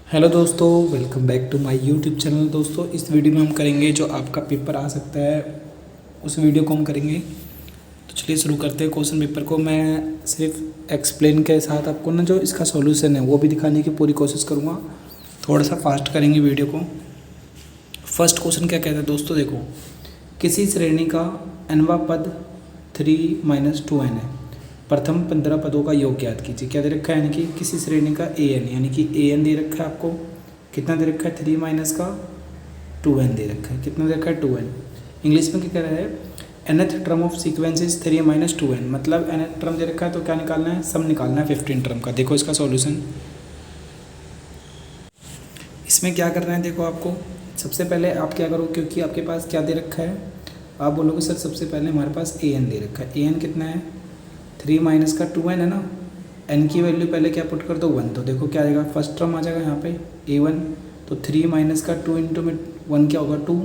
Hello दोस्तों, welcome back to my YouTube channel. दोस्तों, इस वीडियो में हम करेंगे जो आपका पेपर आ सकता है, उस वीडियो को हम करेंगे। तो चलिए शुरू करते हैं क्वेश्चन पेपर को। मैं सिर्फ एक्सप्लेन के साथ आपको ना जो इसका सॉल्यूशन है वो भी दिखाने की पूरी कोशिश करूँगा। थोड़ा सा फास्ट करेंगे वीडियो को। फर्स्ट क्वेश्चन क्या कहता है दोस्तों, देखो, किसी श्रेणी का nवां पद 3-2n है। प्रथम 15 पदों का योग ज्ञात कीजिए। क्या दे रखा है, यानी कि किसी श्रेणी का an, यानी कि an दे रखा है आपको। कितना दे रखा है, 3 माइनस का 2n दे रखा है। कितना दे रखा है, 2n। इंग्लिश में क्या कह रहा है, nth term of sequence is 3-2n, मतलब nth टर्म दे रखा है तो क्या निकालना है, सम निकालना है 15 टर्म का। देखो इसका सॉल्यूशन, इसमें क्या करना है, देखो आपको सबसे पहले आप क्या करो, क्योंकि आपके पास क्या दे रखा है, आप बोलोगे सर सबसे पहले हमारे पास an दे रखा है। an कितना है, 3 माइनस का 2n है ना। n की वैल्यू पहले क्या पुट कर दो, 1। तो देखो क्या आ जाएगा, फर्स्ट टर्म आ जाएगा यहाँ पे a1। तो 3 माइनस का 2 इंटू में 1 क्या होगा, 2।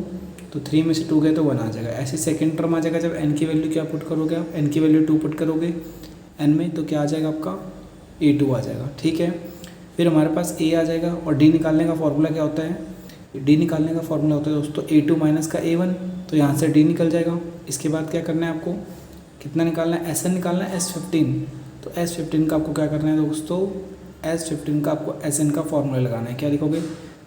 तो 3 में से 2 गए तो 1 आ जाएगा। ऐसे सेकेंड टर्म आ जाएगा जब n की वैल्यू क्या पुट करोगे आप, n की वैल्यू 2 पुट करोगे n में, तो क्या आ जाएगा आपका a2 आ जाएगा। ठीक है, फिर हमारे पास a आ जाएगा। और d निकालने का फॉर्मूला क्या होता है, d निकालने का फॉर्मूला होता है दोस्तों a2 माइनस का a1। तो यहाँ से d निकल जाएगा। इसके बाद क्या करना है आपको, कितना निकालना है, Sn निकालना है, S15। तो S15 का आपको क्या करना है दोस्तों, S15 का आपको Sn का फॉर्मूला लगाना है। क्या लिखोगे,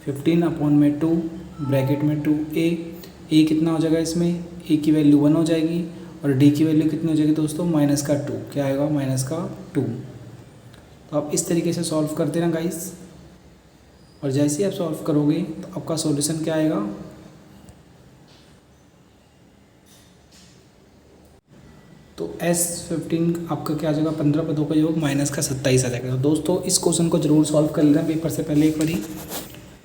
15/2 ब्रैकेट में 2a कितना हो जाएगा, इसमें a की वैल्यू 1 हो जाएगी और d की वैल्यू कितनी हो जाएगी दोस्तों, माइनस का 2। क्या आएगा, माइनस का 2। तो आप इस तरीके से सॉल्व कर देना गाइस, और जैसे ही आप सॉल्व करोगे तो आपका सॉल्यूशन क्या आएगा, तो S15 आपका क्या आ जाएगा, 15 पदों का योग माइनस का 27 आ जाएगा। तो दोस्तों इस क्वेश्चन को जरूर सॉल्व कर लेना पेपर से पहले एक बारी।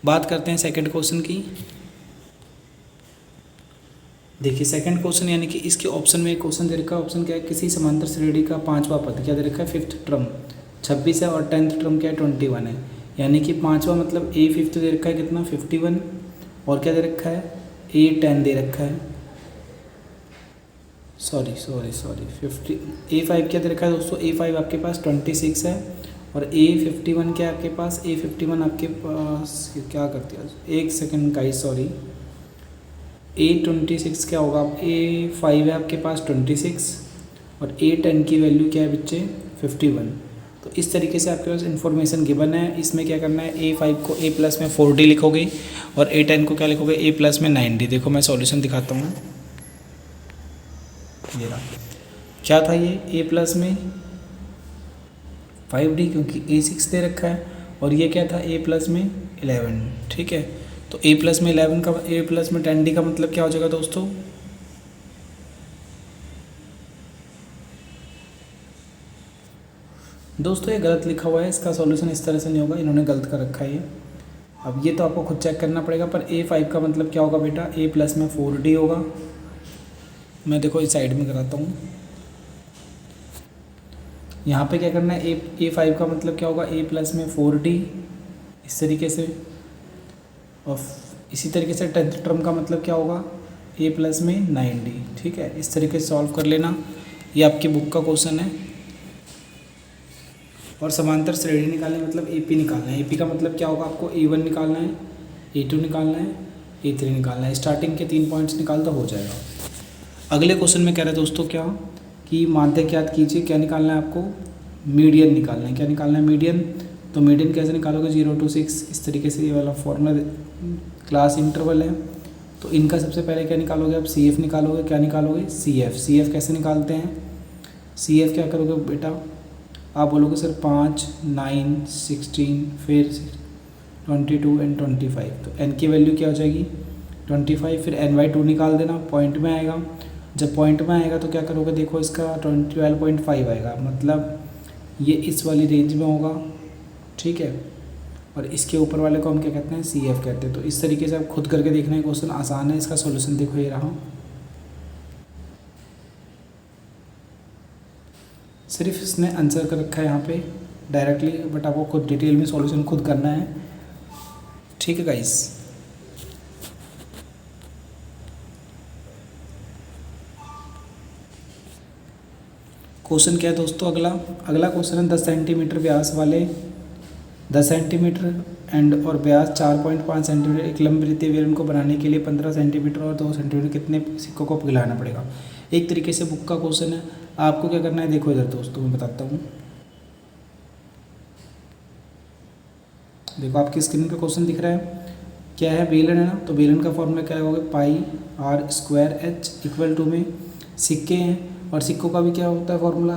बात करते हैं सेकंड क्वेश्चन की। देखिए सेकंड क्वेश्चन, यानी कि इसके ऑप्शन में एक क्वेश्चन दे रखा है। ऑप्शन क्या है, किसी समांतर श्रेणी का 5वां पद क्या दे रखा है, 5th टर्म 26 है और 10th टर्म क्या है, 21 है। यानी कि 5वां मतलब a5 दे रखा है कितना, 51। और क्या दे रखा है, a10 दे रखा है, सॉरी 50। a5 क्या दे रखा है दोस्तों, a5 आपके पास 26 है और a51 क्या है आपके पास, a51 आपके पास क्या करती है, एक सेकंड का ही, सॉरी, a26 क्या होगा, a5 है आपके पास 26 और a10 की वैल्यू क्या है बच्चे, 51। तो इस तरीके से आपके पास इन्फॉर्मेशन गिवन है। इसमें क्या करना है, a5 को a प्लस में 4d लिखोगे और a10 को क्या लिखोगे, a प्लस में 9d। देखो मैं सॉल्यूशन दिखाता हूँ, ये रहा। क्या था ये, a प्लस में 5d, क्योंकि a6 दे रखा है, और ये क्या था, a प्लस में 11। ठीक है, तो a प्लस में 11 का, a प्लस में 10d का मतलब क्या हो जाएगा दोस्तों, ये गलत लिखा हुआ है। इसका सॉल्यूशन इस तरह से नहीं होगा, इन्होंने गलत कर रखा है ये। अब ये तो आपको खुद चेक करना पड़ेगा। पर a5 का मतलब क्या होगा बेटा, a प्लस में 4d होगा। मैं देखो इस साइड में कराता हूँ। यहाँ पे क्या करना है, a5 का मतलब क्या होगा, a प्लस में 4d, इस तरीके से। और इसी तरीके से 10th टर्म का मतलब क्या होगा, a प्लस में 9d। ठीक है, इस तरीके से सॉल्व कर लेना। ये आपकी बुक का क्वेश्चन है। और समांतर श्रेणी निकालने मतलब AP निकालना है। AP का मतलब क्या होगा, आपको A1 निकालना है, A2 निकालना है, A3 निकालना है। स्टार्टिंग के 3 पॉइंट्स निकाल तो हो जाएगा। अगले क्वेश्चन में कह रहे हैं दोस्तों क्या, कि माध्य ज्ञात कीजिए। क्या निकालना है आपको, मीडियन निकालना है। क्या निकालना है, मीडियन। तो मीडियन कैसे निकालोगे, 0 to 6, इस तरीके से ये वाला फॉर्मूला, क्लास इंटरवल है। तो इनका सबसे पहले क्या निकालोगे आप, CF निकालोगे। क्या निकालोगे, CF कैसे निकालते हैं, CF क्या करोगे बेटा, आप बोलोगे सर 5, 9, 16, फिर 22 एंड 25। तो n की वैल्यू क्या हो जाएगी, 25। फिर n/2 निकाल देना, पॉइंट में आएगा। जब पॉइंट में आएगा तो क्या करोगे, देखो इसका 12.5 आएगा, मतलब ये इस वाली रेंज में होगा। ठीक है, और इसके ऊपर वाले को हम क्या कहते हैं, CF कहते हैं। तो इस तरीके से आप खुद करके देखना है, क्वेश्चन आसान है। इसका सॉल्यूशन देखो ये रहा, सिर्फ इसने आंसर कर रखा है यहाँ पे डायरेक्टली, बट आपको खुद डिटेल में सॉल्यूशन खुद करना है। ठीक है गाइस, क्वेश्चन क्या है दोस्तों, अगला क्वेश्चन है 10 सेंटीमीटर व्यास वाले 10 सेंटीमीटर एंड और व्यास 4.5 सेंटीमीटर। एक लंबी वृत्तीय बेलन को बनाने के लिए 15 सेंटीमीटर और 2 सेंटीमीटर कितने सिक्कों को पिघलाना पड़ेगा। एक तरीके से बुक का क्वेश्चन है। आपको क्या करना है, देखो इधर दोस्तों मैं बताता हूँ। देखो आपकी स्क्रीन पे क्वेश्चन दिख रहा है, क्या है, बेलन है ना, तो बेलन का फॉर्मूला क्या होगा, pi are square H equal to में सिक्के हैं और सिक्कों का भी क्या होता है formula,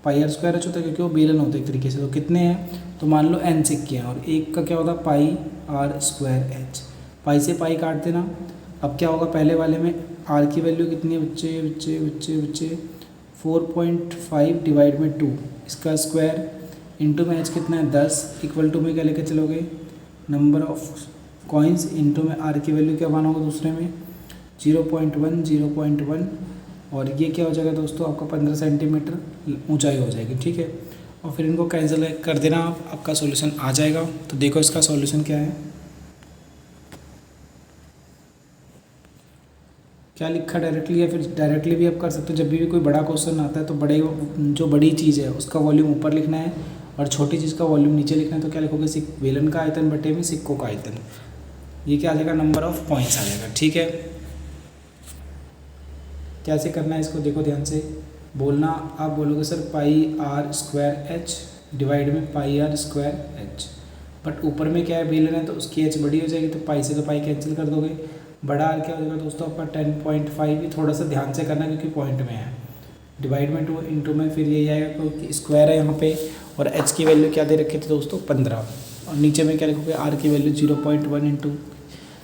pi are square h होता है क्योंकि वो बेलन होता है एक तरीके से। तो कितने हैं, तो मान लो n सिक्के हैं और एक का क्या होता है पाई आर स्क्वायर एच। पाई से पाई काट देना। अब क्या होगा, पहले वाले में आर की वैल्यू कितनी है बच्चे बच्चे बच्चे बच्चे 4.5 डिवाइड में 2 इसका स्क्वायर इंटू में एच कितना है 10 इक्वल टू में क्या लेकर चलोगे, नंबर ऑफ कॉइन्स इंटू में आर की वैल्यू क्या माना होगा दूसरे में 0.1 और ये क्या हो जाएगा दोस्तों आपका 15 सेंटीमीटर ऊंचाई हो जाएगी। ठीक है, और फिर इनको कैंसिल कर देना आप, आपका सॉल्यूशन आ जाएगा। तो देखो इसका सॉल्यूशन क्या है, क्या लिखा डायरेक्टली, या फिर डायरेक्टली भी आप कर सकते हो। जब भी कोई बड़ा क्वेश्चन आता है तो जो बड़ी चीज़ है उसका वॉल्यूम ऊपर लिखना है और छोटी चीज़ का वॉल्यूम नीचे लिखना है। तो क्या लिखोगे, बेलन का आयतन बटे में सिक्कों का आयतन, ये क्या आ जाएगा, नंबर ऑफ पॉइंट्स आ जाएगा। ठीक है, कैसे करना है इसको देखो ध्यान से बोलना। आप बोलोगे sir pi are square h divide में pi are square h, but ऊपर में क्या है बेलन है तो उसकी एच बड़ी हो जाएगी, तो पाई से तो पाई कैंसिल कर दोगे। बड़ा आर क्या हो जाएगा दोस्तों आपका 10.5, ही थोड़ा सा ध्यान से करना क्योंकि पॉइंट में है, डिवाइड में 2 इंटू में फिर ये आएगा क्योंकि स्क्वायर है यहाँ पे, और एच की वैल्यू क्या दे रखे थे दोस्तों 15, और नीचे में क्या लिखोगे आर की वैल्यू 0.1 इंटू।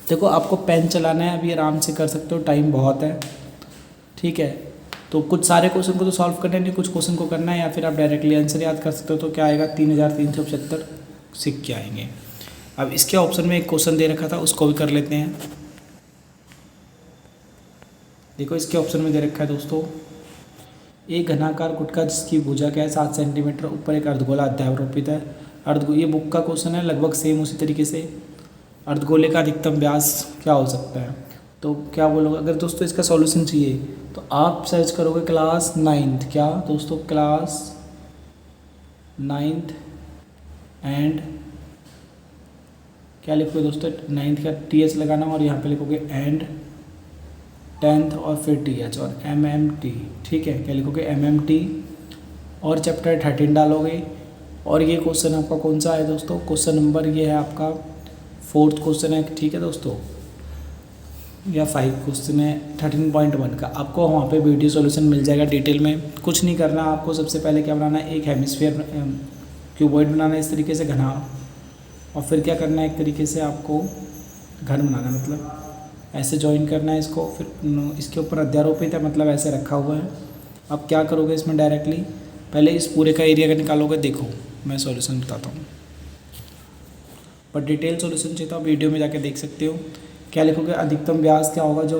देखो आपको पेन चलाना है, अभी आराम से कर सकते हो, टाइम बहुत है। ठीक है, तो कुछ सारे क्वेश्चन को तो सॉल्व करना नहीं, कुछ क्वेश्चन को करना है, या फिर आप डायरेक्टली आंसर याद कर सकते हो। तो क्या आएगा 3375 सिक्के आएंगे। अब इसके ऑप्शन में एक क्वेश्चन दे रखा था उसको भी कर लेते हैं। देखो इसके ऑप्शन में दे रखा है दोस्तों, एक घनाकार गुटका जिसकी भुजा क्या है 7 सेंटीमीटर, ऊपर एक अर्धगोला अध्यारोपित है। ये बुक का क्वेश्चन है, लगभग सेम उसी तरीके से। अर्धगोले का अधिकतम व्यास क्या हो सकता है, तो क्या बोलोगे। अगर दोस्तों इसका सॉल्यूशन चाहिए तो आप सर्च करोगे क्लास 9th, क्या दोस्तों क्लास 9th एंड क्या लिखोगे दोस्तों 9th का TH लगाना और यहाँ पे लिखोगे एंड 10th और फिर TH और MMT। ठीक है, क्या लिखोगे MMT और चैप्टर 13 डालोगे। और ये क्वेश्चन आपका कौन सा है दोस्तों, क्वेश्चन नंबर ये है आपका 4th क्वेश्चन है। ठीक है दोस्तों, या 5 क्वेश्चन है 13.1 का। आपको वहाँ पे वीडियो सॉल्यूशन मिल जाएगा डिटेल में। कुछ नहीं करना आपको, सबसे पहले क्या बनाना है, एक हेमिस्फीयर क्यूबॉइड बनाना है इस तरीके से घना, और फिर क्या करना है एक तरीके से आपको घन बनाना है, मतलब ऐसे ज्वाइन करना है इसको, फिर इसके ऊपर अध्यारोपित है मतलब ऐसे रखा हुआ है। अब क्या करोगे इसमें डायरेक्टली, पहले इस पूरे का एरिया का निकालोगे। देखो मैं सॉल्यूशन बताता हूँ, पर डिटेल सॉल्यूशन चाहिए तो आप वीडियो में जाके देख सकते हो। क्या लिखोगे, अधिकतम व्यास क्या होगा, जो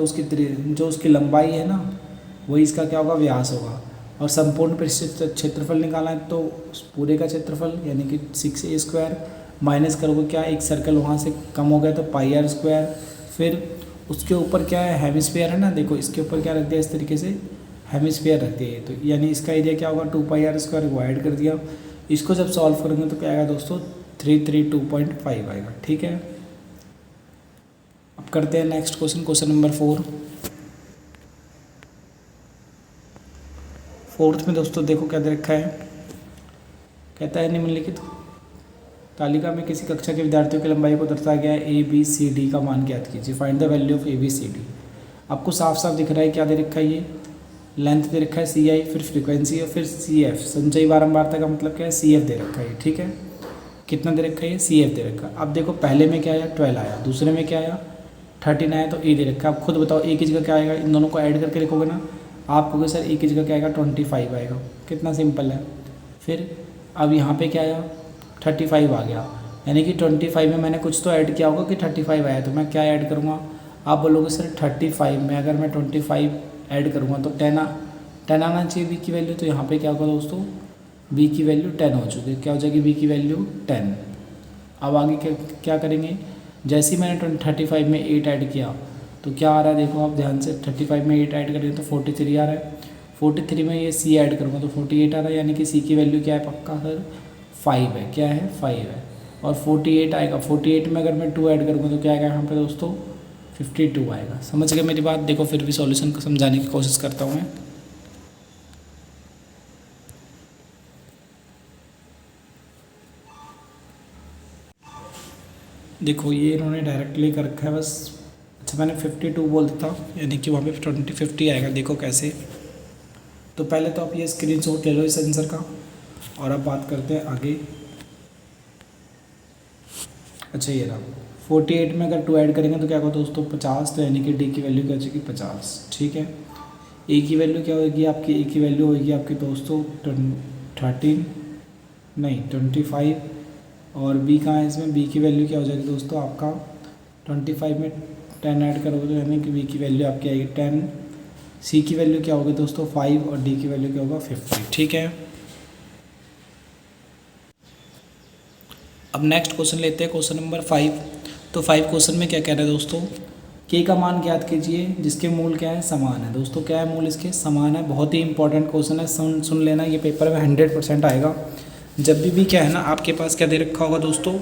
उसकी लंबाई है ना वही इसका क्या होगा व्यास होगा, और संपूर्ण पृष्ठ क्षेत्रफल निकालना है तो पूरे का क्षेत्रफल यानी कि 6a स्क्वायर माइनस करोगे क्या, एक सर्कल वहाँ से कम हो गया तो पाई आर स्क्वायर, फिर उसके ऊपर क्या है हेमिस्फीयर है ना, देखो इसके ऊपर क्या रख दिया इस तरीके से हेमिस्फीयर रख दिया, तो यानी इसका एरिया क्या होगा 2 पाई आर स्क्वायर को ऐड कर दिया। इसको जब सॉल्व करेंगे तो क्या आएगा दोस्तों 332.5 आएगा। ठीक है, अब करते हैं next question, question number 4। 4th में दोस्तों देखो क्या दे रखा है, कहता है निम्नलिखित तालिका में किसी कक्षा के विद्यार्थियों की लंबाई को दर्शाया गया है, ABCD का मान ज्ञात कीजिए, find the value of ABCD। आपको साफ साफ दिख रहा है क्या दे रखा है, ये लेंथ दे रखा है CI, फिर फ्रीक्वेंसी और फिर CF, संचयी बारंबारता का मतलब क्या है CF दे रखा है। ठीक है, कितना दे रखा है ये CF दे रखा है। अब देखो पहले में क्या आया 12 आया, दूसरे में क्या आया 13 आया, तो A दे रखा है। आप खुद बताओ A की जगह क्या आएगा, इन दोनों को ऐड करके लिखोगे ना, आप कहोगे सर A की जगह क्या आएगा 25 आएगा, कितना सिंपल है। फिर अब यहाँ पे क्या आया 35 आ गया, यानी कि 25 में मैंने कुछ तो ऐड किया होगा कि 35 आया, तो मैं क्या ऐड करूँगा, आप बोलोगे सर 35 में अगर मैं 25 ऐड करूँगा तो 10 आना चाहिए B की वैल्यू, तो यहाँ पे क्या होगा दोस्तों B की वैल्यू 10 हो चुकी है, क्या हो जाएगी B की वैल्यू 10। अब आगे क्या करेंगे, जैसे ही मैंने 35 में 8 ऐड किया तो क्या आ रहा है, देखो आप ध्यान से 35 में 8 ऐड करेंगे तो 43 आ रहा है, 43 में ये C ऐड करूँगा तो 48 आ रहा है, यानी कि C की वैल्यू क्या है पक्का सर 5 है, क्या है 5 है। और 48 आएगा। 48 में अगर मैं 2 ऐड करूँगा तो क्या आएगा यहाँ पे दोस्तों 52 आएगा। समझ गए मेरी बात। देखो फिर भी सॉल्यूशन को समझाने की कोशिश करता हूँ मैं। देखो ये इन्होंने डायरेक्टली कर रखा है बस। अच्छा मैंने 52 बोल देता, यानी कि वहाँ पे 50 आएगा। देखो कैसे। तो पहले तो आप ये स्क्रीनशॉट ले लो इस आंसर का, और अब बात करते हैं आगे। अच्छा ये रहा 48 में अगर 2 ऐड करेंगे तो क्या होगा दोस्तों 50, तो यानी कि डी की वैल्यू क्या हो जाएगी 50। ठीक है। ए की वैल्यू क्या होगी आपकी, ए की वैल्यू होगी आपकी दोस्तों 13 नहीं 25, और बी कहाँ है इसमें, बी की वैल्यू क्या हो जाएगी दोस्तों आपका 25 में 10 ऐड करोगे तो यानी कि बी की वैल्यू आपकी आएगी 10। सी की वैल्यू क्या होगी दोस्तों 5, और डी की वैल्यू क्या होगा 50। ठीक है। अब नेक्स्ट क्वेश्चन लेते हैं, क्वेश्चन नंबर 5। तो 5 क्वेश्चन में क्या कह रहा है दोस्तों, के का मान ज्ञात कीजिए जिसके मूल क्या है समान है। दोस्तों क्या है मूल इसके समान है। बहुत ही इंपॉर्टेंट क्वेश्चन है, सुन लेना, ये पेपर में 100% आएगा। जब भी क्या है ना आपके पास क्या दे रखा होगा दोस्तों,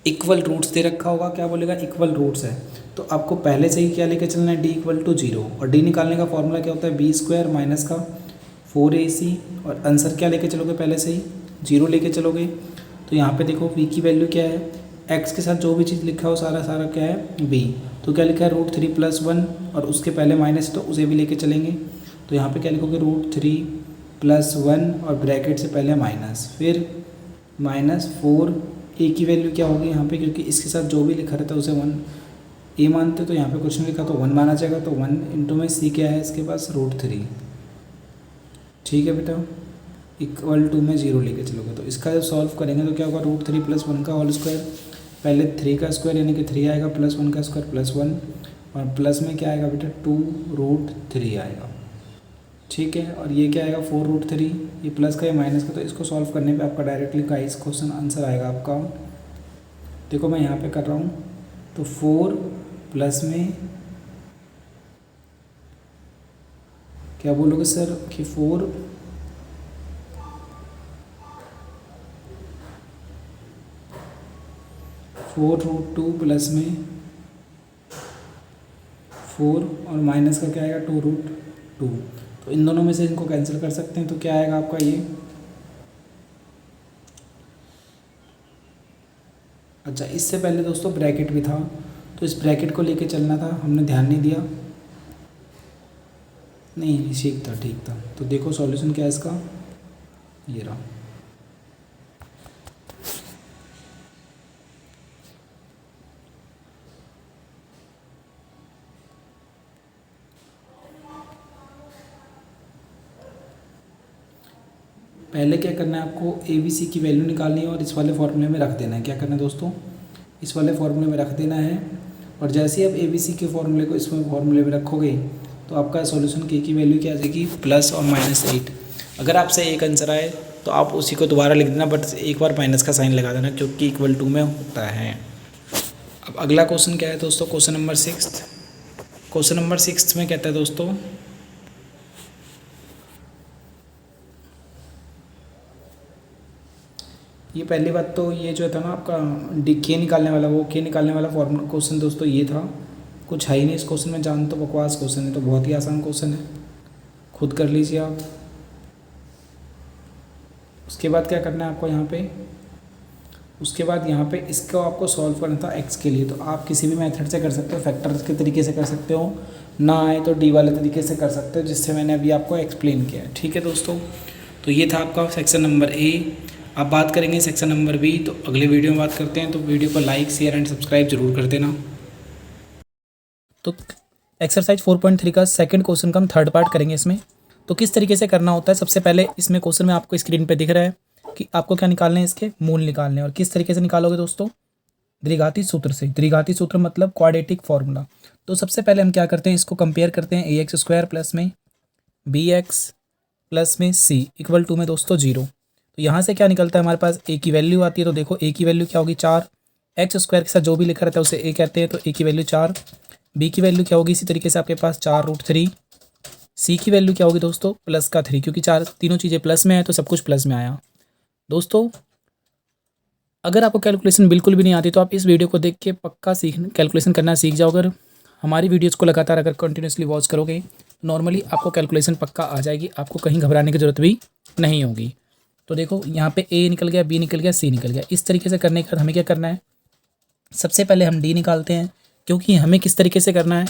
इक्वल रूट्स दे रखा होगा। क्या बोलेगा इक्वल रूट्स है, तो आपको पहले से ही क्या लेके चलना है, डी इक्वल टू 0। और डी निकालने का फॉर्मूला क्या होता है, बी स्क्वायर माइनस का 4ac, और आंसर क्या लेके चलोगे पहले से ही 0 लेके चलोगे। तो यहाँ पे देखो वी की वैल्यू क्या है, एक्स के साथ जो भी चीज़ लिखा हो सारा सारा क्या है बी। तो क्या लिखा है √3 + 1, और उसके पहले माइनस, तो उसे भी लेके चलेंगे। तो यहाँ पे क्या लिखोगे √3 + 1 और ब्रैकेट से पहले माइनस, फिर -4। ए की वैल्यू क्या होगी यहाँ पे, क्योंकि इसके साथ जो भी लिखा रहता है उसे 1 ए मानते, तो यहाँ पे कुछ नहीं लिखा तो 1 माना जाएगा। तो 1 इंटू में सी क्या है इसके पास √3। ठीक है बेटा, इक्वल टू में 0 लेके चलोगे। तो इसका जब सॉल्व करेंगे तो क्या होगा √3 + 1 का होल स्क्वायर, पहले 3 का स्क्वायर यानी कि 3 आएगा, प्लस 1 का स्क्वायर +1, और प्लस में क्या आएगा बेटा 2√3 आएगा। ठीक है। और ये क्या आएगा 4√3, ये प्लस का या माइनस का, तो इसको सॉल्व करने पे आपका डायरेक्टली गाइस क्वेश्चन आंसर आएगा आपका। देखो मैं यहाँ पे कर रहा हूँ, तो 4 प्लस में क्या बोलोगे सर कि 4 4√2 प्लस में 4 और माइनस का क्या आएगा 2√2। तो इन दोनों में से इनको कैंसिल कर सकते हैं, तो क्या आएगा आपका ये। अच्छा इससे पहले दोस्तों ब्रैकेट भी था, तो इस ब्रैकेट को लेके चलना था, हमने ध्यान नहीं दिया। नहीं ठीक था ठीक था। तो देखो सॉल्यूशन क्या है इसका, ये रहा। पहले क्या करना है आपको, ए बी सी की वैल्यू निकालनी है और इस वाले फॉर्मूले में रख देना है। क्या करना है दोस्तों, इस वाले फॉर्मूले में रख देना है। और जैसे ही आप ए बी सी के फॉर्मूले को इसमें फॉर्मूले में रखोगे तो आपका सॉल्यूशन के की वैल्यू क्या आ जाएगी +, और -8। अगर आपसे एक आंसर आए तो आप उसी को दोबारा लिख देना, बट एक बार माइनस का साइन लगा देना क्योंकि इक्वल टू में होता है। अब अगला क्वेश्चन क्या है दोस्तों, क्वेश्चन नंबर 6। क्वेश्चन नंबर 6 में कहता है दोस्तों, ये पहली बात तो ये जो था ना आपका डी के निकालने वाला, वो के निकालने वाला फॉर्मूला क्वेश्चन दोस्तों ये था। कुछ है ही नहीं इस क्वेश्चन में, जान तो बकवास क्वेश्चन है, तो बहुत ही आसान क्वेश्चन है, खुद कर लीजिए आप। उसके बाद क्या करना है आपको यहाँ पे, उसके बाद यहाँ पे इसको आपको सॉल्व करना था एक्स के लिए। तो आप किसी भी मेथड से कर सकते हो, फैक्टर्स के तरीके से कर सकते हो, ना आए तो डी वाले तरीके से कर सकते हो, जिससे मैंने अभी आपको एक्सप्लेन किया है। ठीक है दोस्तों, तो ये था आपका सेक्शन नंबर ए। अब बात करेंगे सेक्शन नंबर बी, तो अगले वीडियो में बात करते हैं। तो वीडियो को लाइक शेयर एंड सब्सक्राइब जरूर कर देना। तो एक्सरसाइज 4.3 का सेकंड क्वेश्चन का हम थर्ड पार्ट करेंगे इसमें। तो किस तरीके से करना होता है, सबसे पहले इसमें क्वेश्चन में आपको स्क्रीन पे दिख रहा है कि आपको क्या निकालने हैं, इसके मूल निकालने हैं। और किस तरीके से निकालोगे दोस्तों, द्विघाती सूत्र से। द्विघाती सूत्र मतलब क्वाड्रेटिक फॉर्मूला। तो सबसे पहले हम क्या करते हैं, इसको कंपेयर करते हैं, ax² प्लस में bx प्लस में c इक्वल टू में दोस्तों 0। तो यहाँ से क्या निकलता है हमारे पास, a की वैल्यू आती है। तो देखो a की वैल्यू क्या होगी 4, x² के साथ जो भी लिखा रहता है उसे a कहते हैं, तो a की वैल्यू 4। b की वैल्यू क्या होगी इसी तरीके से आपके पास 4√3। c की वैल्यू क्या होगी दोस्तों +3, क्योंकि 4 तीनों चीज़ें प्लस में है तो सब कुछ प्लस में आया दोस्तों। अगर आपको कैलकुलेशन बिल्कुल भी नहीं आती तो आप इस वीडियो को देख के पक्का कैलकुलेशन करना सीख जाओ। अगर हमारी वीडियोज़ को लगातार अगर कंटिन्यूसली वॉच करोगे नॉर्मली आपको कैलकुलेशन पक्का आ जाएगी, आपको कहीं घबराने की ज़रूरत भी नहीं होगी। तो देखो यहाँ पे ए निकल गया, बी निकल गया, सी निकल गया। इस तरीके से करने के बाद हमें क्या करना है, सबसे पहले हम डी निकालते हैं, क्योंकि हमें किस तरीके से करना है,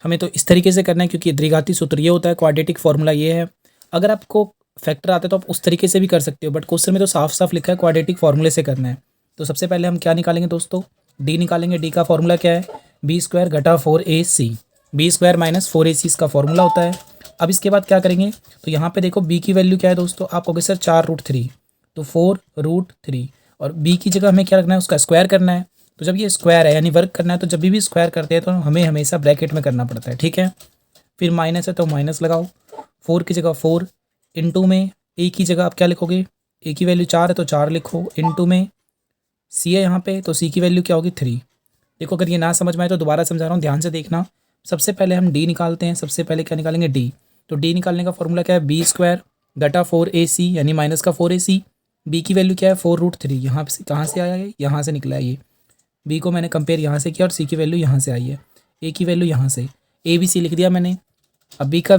हमें तो इस तरीके से करना है क्योंकि द्विघाती सूत्र ये होता है, क्वाड्रेटिक फार्मूला ये है। अगर आपको फैक्टर आता है तो आप उस तरीके से भी कर सकते हो, बट क्वेश्चन में तो साफ साफ लिखा है क्वाड्रेटिक फार्मूले से करना है। तो सबसे पहले हम क्या निकालेंगे दोस्तों, डी निकालेंगे। डी का फॉर्मूला क्या है, बी स्क्वायर घटा 4ac, B square minus 4ac इसका फॉर्मूला होता है। अब इसके बाद क्या करेंगे, तो यहाँ पे देखो बी की वैल्यू क्या है दोस्तों, आप कहोगे सर 4√3, तो 4√3, और बी की जगह हमें क्या रखना है, उसका स्क्वायर करना है। तो जब ये स्क्वायर है यानी वर्क करना है, तो जब भी स्क्वायर करते हैं तो हमें हमेशा ब्रैकेट में करना पड़ता है, ठीक है। फिर माइनस है तो माइनस लगाओ, 4 की जगह 4, इंटू में ए की जगह आप क्या लिखोगे, ए की वैल्यू 4 है तो 4 लिखो, इंटू में सी है यहाँ पे, तो सी की वैल्यू क्या होगी 3। देखो अगर ये ना समझ में आए तो दोबारा समझा रहा हूँ, ध्यान से देखना। सबसे पहले हम डी निकालते हैं, सबसे पहले क्या निकालेंगे, डी। तो डी निकालने का फॉर्मूला क्या है, बी स्क्वायर घटा 4ac यानी माइनस का 4ac। बी की वैल्यू क्या है 4√3, यहाँ से कहाँ से आया है, यहाँ से निकला है ये। बी को मैंने कंपेयर यहाँ से किया और सी की वैल्यू यहाँ से आई है, ए की वैल्यू यहाँ से, ए बी सी लिख दिया मैंने। अब बी का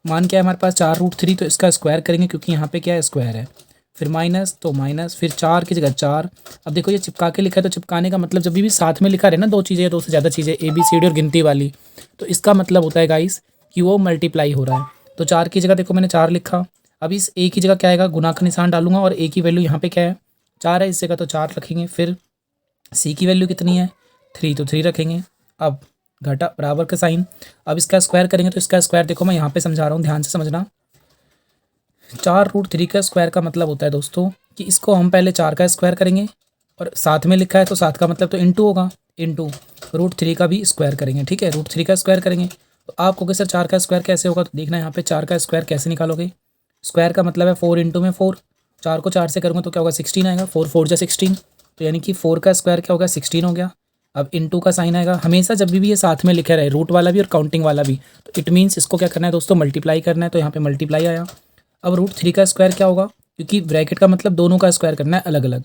मान क्या है हमारे पास 4√3, तो इसका स्क्वायर करेंगे क्योंकि यहाँ पे क्या है स्क्वायर है। फिर माइनस तो माइनस, फिर 4 की जगह 4। अब देखो ये चिपका के लिखा है, तो चिपकाने का मतलब जब भी साथ में लिखा रहे ना दो चीज़ें या दो से ज़्यादा चीज़ें ABCD और गिनती वाली, तो इसका मतलब होता है गाइस कि वो मल्टीप्लाई हो रहा है। तो 4 की जगह देखो मैंने 4 लिखा। अब इस ए की जगह क्या आएगा, गुना का निशान डालूंगा, और ए की वैल्यू यहाँ पे क्या है 4 है, इस जगह तो 4 रखेंगे। फिर सी की वैल्यू कितनी है 3, तो 3 रखेंगे। अब घटा बराबर का साइन, अब इसका स्क्वायर करेंगे, तो इसका स्क्वायर देखो मैं यहाँ पे समझा रहा हूँ, ध्यान से समझना। 4√3 का स्क्वायर का मतलब होता है दोस्तों कि इसको हम पहले 4 का स्क्वायर करेंगे, और साथ में लिखा है तो 7 का मतलब तो इंटू होगा, इंटू √3 का भी स्क्वायर करेंगे, ठीक है, √3 का स्क्वायर करेंगे। तो आप कहोगे सर 4 का स्क्वायर कैसे होगा, तो देखना यहाँ पे 4 का स्क्वायर कैसे निकालोगे। स्क्वायर का मतलब है 4 इंटू में 4, 4 को 4 से करूँगा तो क्या होगा 16 आएगा, 4 4 जा 16, तो यानी कि 4 का स्क्वायर क्या होगा 16 हो गया। अब इंटू का साइन आएगा, हमेशा जब भी ये साथ में लिखा रहे रूट वाला भी और काउंटिंग वाला भी, तो इट मीन्स इसको क्या करना है दोस्तों मल्टीप्लाई करना है, तो यहाँ पे मल्टीप्लाई आया। अब √3 का स्क्वायर क्या होगा, क्योंकि ब्रैकेट का मतलब दोनों का स्क्वायर करना है अलग अलग,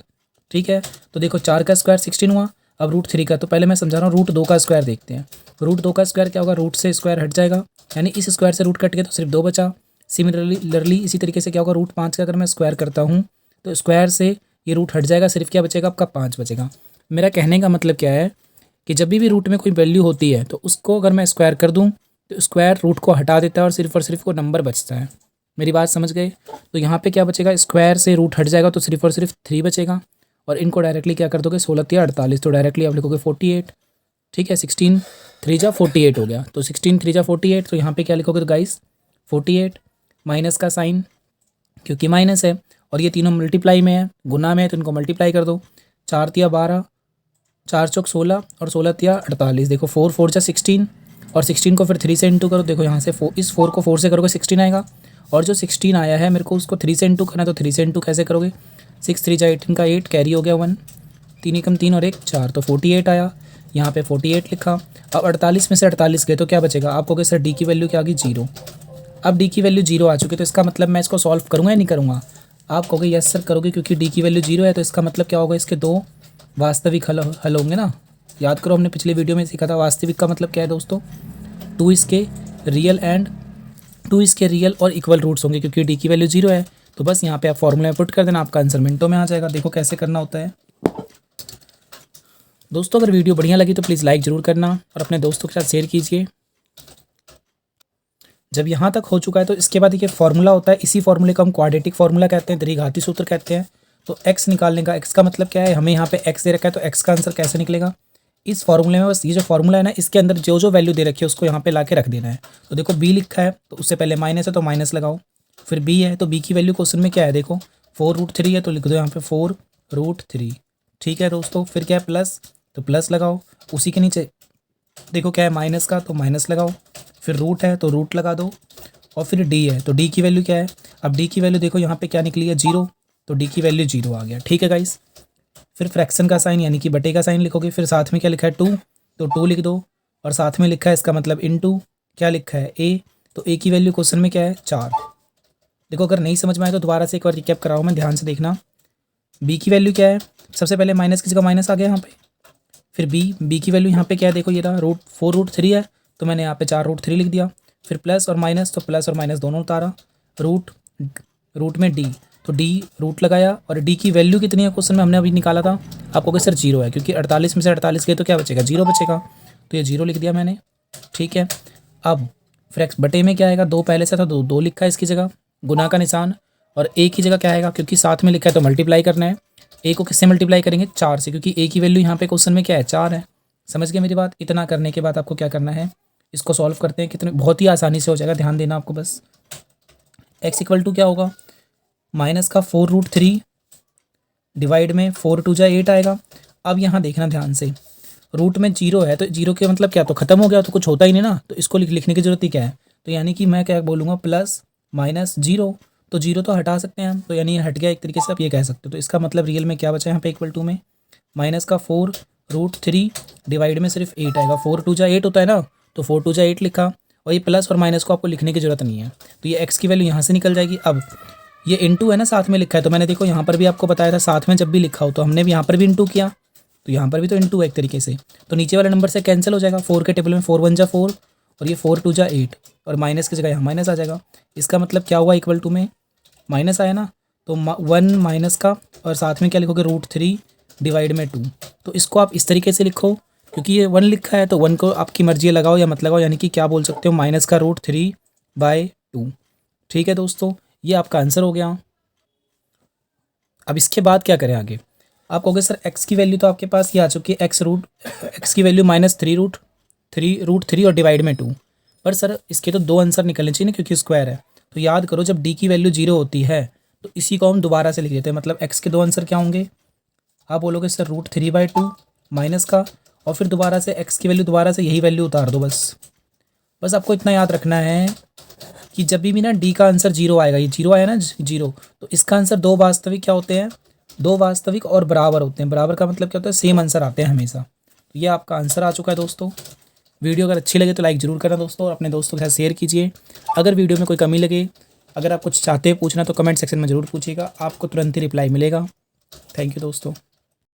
ठीक है। तो देखो 4 का स्क्वायर 16 हुआ, अब √3 का, तो पहले मैं समझा रहा हूँ √2 का स्क्वायर देखते हैं। √2 का स्क्वायर क्या होगा, रूट से स्क्वायर हट जाएगा, यानी इस स्क्वायर से रूट कट गया तो सिर्फ 2 बचा। सिमिलरली इसी तरीके से क्या होगा, √5 का अगर मैं स्क्वायर करता हूँ तो स्क्वायर से ये रूट हट जाएगा, सिर्फ क्या बचेगा आपका 5 बचेगा। मेरा कहने का मतलब क्या है कि जब भी रूट में कोई वैल्यू होती है तो उसको अगर मैं स्क्वायर कर दूँ तो स्क्वायर रूट को हटा देता है और सिर्फ वो नंबर बचता है। मेरी बात समझ गए। तो यहाँ पे क्या बचेगा, स्क्वायर से रूट हट जाएगा तो सिर्फ और सिर्फ 3 बचेगा, और इनको डायरेक्टली क्या कर दोगे 16 या 48, तो डायरेक्टली आप लिखोगे 48, ठीक है। 16 3 जा 48 हो गया, तो 16 3 जा 48, तो यहाँ पे क्या लिखोगे तो गाइस 48, माइनस का साइन क्योंकि माइनस है, और ये तीनों मल्टीप्लाई में है, गुना में है, तो इनको मल्टीप्लाई कर दो। 4 तिया 12, 4 चौक 16 और 16 तिया 48, देखो 4 4 जा 16, और 16 को फिर 3 से इंटू करो, देखो यहाँ से इस 4 को 4 से करोगे 16 आएगा, और जो 16 आया है मेरे को उसको 3 से इंटू करना है, तो 3 से इंटू कैसे करोगे, 6 3 जा 18 का 8 कैरी हो गया 1, 3 एकम 3 और 1 4, तो 48 आया, यहाँ पे 48 लिखा। अब 48 में से 48 गए तो क्या बचेगा, आप कहोगे सर डी की वैल्यू क्या आ गई 0। अब डी की वैल्यू 0 आ चुकी है, तो इसका मतलब मैं इसको सॉल्व करूँगा या नहीं करूँगा, आप कहोगे यस सर करोगे, क्योंकि डी की वैल्यू 0 है, तो इसका मतलब क्या होगा, इसके 2 वास्तविक हल होंगे ना। याद करो हमने पिछले वीडियो में सीखा था वास्तविक का मतलब क्या है दोस्तों, 2 इसके रियल और इक्वल रूट्स होंगे, क्योंकि डी की वैल्यू 0 है। तो बस यहाँ पे आप फॉर्मूला में पुट कर देना, आपका आंसर मिनटों में आ जाएगा। देखो कैसे करना होता है दोस्तों। अगर वीडियो बढ़िया लगी तो प्लीज़ लाइक ज़रूर करना और अपने दोस्तों के साथ शेयर कीजिए। जब यहाँ तक हो चुका है तो इसके बाद ये फॉर्मूला होता है, इसी फॉर्मूले को हम क्वाड्रेटिक फार्मूला कहते हैं, द्विघाती सूत्र कहते हैं। तो एक्स निकालने का, एक्स का मतलब क्या है, हमें यहाँ पे एक्स दे रखा है, तो एक्स का आंसर कैसे निकलेगा, इस फॉर्मूले में बस ये जो फॉर्मूला है ना, इसके अंदर जो जो वैल्यू दे रखी है उसको यहाँ पे लाके रख देना है। तो देखो बी लिखा है तो उससे पहले माइनस है तो माइनस लगाओ, फिर बी है तो बी की वैल्यू क्वेश्चन में क्या है, देखो 4√3 है तो लिख दो यहाँ पे 4√3, ठीक है दोस्तों। फिर क्या है प्लस, तो प्लस लगाओ, उसी के नीचे देखो क्या है माइनस का, तो माइनस लगाओ, फिर रूट है तो रूट लगा दो, और फिर डी है तो डी की वैल्यू क्या है, अब डी की वैल्यू देखो यहाँ पे क्या निकली है 0, तो डी की वैल्यू 0 आ गया, ठीक है गाइस। फिर फ्रैक्शन का साइन यानी कि बटे का साइन लिखोगे, फिर साथ में क्या लिखा है 2, तो 2 लिख दो, और साथ में लिखा है इसका मतलब इनटू क्या लिखा है ए, तो ए की वैल्यू क्वेश्चन में क्या है 4। देखो अगर नहीं समझ में आए तो दोबारा से एक बार रिकैप कराओ मैं, ध्यान से देखना। बी की वैल्यू क्या है, सबसे पहले माइनस की जगह माइनस आ गया यहाँ पे, फिर बी की वैल्यू यहाँ पे क्या है, देखो ये रहा √4 है, तो मैंने यहाँ पे 4 √3 लिख दिया, फिर प्लस और माइनस, तो प्लस और माइनस दोनों उतारा, रूट में डी, तो डी रूट लगाया, और डी की वैल्यू कितनी है क्वेश्चन में हमने अभी निकाला था, आपको कि सर 0 है, क्योंकि 48 में से 48 गए तो क्या बचेगा, 0 बचेगा, तो ये 0 लिख दिया मैंने। ठीक है, अब फिर एक्स बटे में क्या आएगा, 2 पहले से था, 2 लिखा है इसकी जगह, गुना का निशान, और ए की जगह क्या आएगा, क्योंकि साथ में लिखा है तो मल्टीप्लाई करना है, ए को किससे मल्टीप्लाई करेंगे, 4 से, क्योंकि ए की वैल्यू यहाँ पे क्वेश्चन में क्या है, 4 है। समझ गए मेरी बात। इतना करने के बाद आपको क्या करना है, इसको सॉल्व करते हैं, कितने बहुत ही आसानी से हो जाएगा, ध्यान देना आपको बस। एक्स इक्वल टू क्या होगा, माइनस का 4 √3 डिवाइड में 4 2 8 आएगा। अब यहाँ देखना ध्यान से, रूट में 0 है, तो 0 के मतलब क्या, तो खत्म हो गया, तो कुछ होता ही नहीं ना, तो इसको लिखने की जरूरत ही क्या है, तो यानी कि मैं क्या बोलूँगा, प्लस माइनस 0, तो 0 तो हटा सकते हैं हम, तो यानी ये हट गया एक तरीके से, आप ये कह सकते हो। तो इसका मतलब रियल में क्या बचा यहाँ पे, इक्वल टू में माइनस का 4 √3 डिवाइड में सिर्फ 8 आएगा, 4 2 8 होता है ना, तो 4 2 8 लिखा, और ये प्लस और माइनस को आपको लिखने की जरूरत नहीं है, तो ये एक्स की वैल्यू यहाँ से निकल जाएगी। अब ये इंटू है ना, साथ में लिखा है, तो मैंने देखो यहाँ पर भी आपको बताया था, साथ में जब भी लिखा हो तो हमने भी यहाँ पर भी इंटू किया, तो यहाँ पर भी तो इंटू है एक तरीके से, तो नीचे वाले नंबर से कैंसिल हो जाएगा, 4 के टेबल में 4 1 जा 4, और ये 4 2 जा 8, और माइनस की जगह यहाँ माइनस आ जाएगा। इसका मतलब क्या हुआ, इक्वल टू में माइनस आया ना, तो 1 माइनस का, और साथ में क्या लिखोगे, √3 डिवाइड में 2, तो इसको आप इस तरीके से लिखो, क्योंकि ये 1 लिखा है, तो 1 को आपकी मर्जी लगाओ या मत लगाओ, यानी कि क्या बोल सकते हो, माइनस का √3/2। ठीक है दोस्तों, ये आपका आंसर हो गया। अब इसके बाद क्या करें आगे, आप कहोगे सर एक्स की वैल्यू तो आपके पास ये आ चुकी है, एक्स की वैल्यू -3 और डिवाइड में 2, पर सर इसके तो 2 आंसर निकलने चाहिए ना, क्योंकि स्क्वायर है। तो याद करो, जब डी की वैल्यू 0 होती है तो इसी को हम दोबारा से लिख देते हैं, मतलब एक्स के 2 आंसर क्या होंगे, आप बोलोगे सर √3/2 माइनस का, और फिर दोबारा से एक्स की वैल्यू दोबारा से यही वैल्यू उतार दो, बस आपको इतना याद रखना है कि जब भी ना डी का आंसर 0 आएगा, ये 0 आया ना 0, तो इसका आंसर 2 वास्तविक क्या होते हैं, 2 वास्तविक और बराबर होते हैं। बराबर का मतलब क्या होता है, सेम आंसर आते हैं हमेशा। तो ये आपका आंसर आ चुका है दोस्तों। वीडियो अगर अच्छी लगे तो लाइक ज़रूर करना दोस्तों, और अपने दोस्तों के साथ शेयर कीजिए। अगर वीडियो में कोई कमी लगे, अगर आप कुछ चाहते हैं पूछना, तो कमेंट सेक्शन में ज़रूर पूछिएगा, आपको तुरंत ही रिप्लाई मिलेगा। थैंक यू दोस्तों।